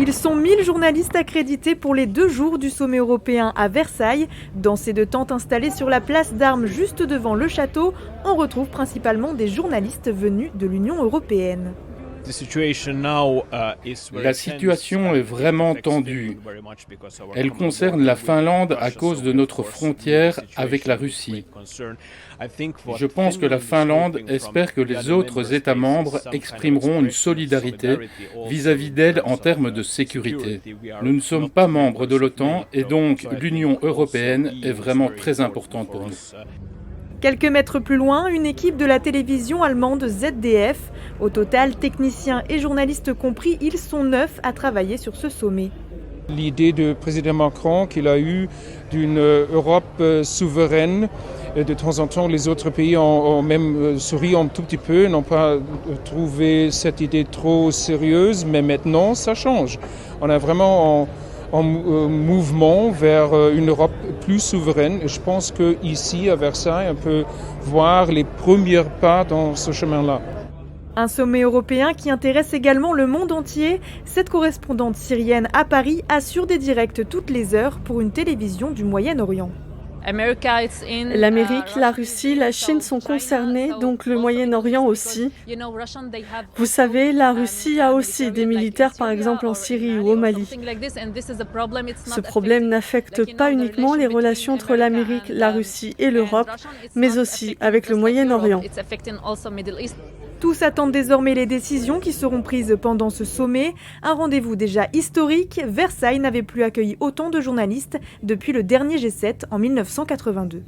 Ils sont 1000 journalistes accrédités pour les 2 jours du sommet européen à Versailles. Dans ces 2 tentes installées sur la place d'Armes juste devant le château, on retrouve principalement des journalistes venus de l'Union européenne. La situation est vraiment tendue. Elle concerne la Finlande à cause de notre frontière avec la Russie. Je pense que la Finlande espère que les autres États membres exprimeront une solidarité vis-à-vis d'elle en termes de sécurité. Nous ne sommes pas membres de l'OTAN et donc l'Union européenne est vraiment très importante pour nous. Quelques mètres plus loin, une équipe de la télévision allemande ZDF. Au total, techniciens et journalistes compris, ils sont 9 à travailler sur ce sommet. L'idée du président Macron qu'il a eue d'une Europe souveraine, de temps en temps les autres pays ont même souri un tout petit peu, n'ont pas trouvé cette idée trop sérieuse, mais maintenant ça change. On est vraiment en mouvement vers une Europe plus souveraine. Et je pense qu'ici, à Versailles, on peut voir les premiers pas dans ce chemin-là. Un sommet européen qui intéresse également le monde entier. Cette correspondante syrienne à Paris assure des directs toutes les heures pour une télévision du Moyen-Orient. L'Amérique, la Russie, la Chine sont concernés, donc le Moyen-Orient aussi. Vous savez, la Russie a aussi des militaires, par exemple en Syrie ou au Mali. Ce problème n'affecte pas uniquement les relations entre l'Amérique, la Russie et l'Europe, mais aussi avec le Moyen-Orient. Tous attendent désormais les décisions qui seront prises pendant ce sommet. Un rendez-vous déjà historique. Versailles n'avait plus accueilli autant de journalistes depuis le dernier G7 en 1982.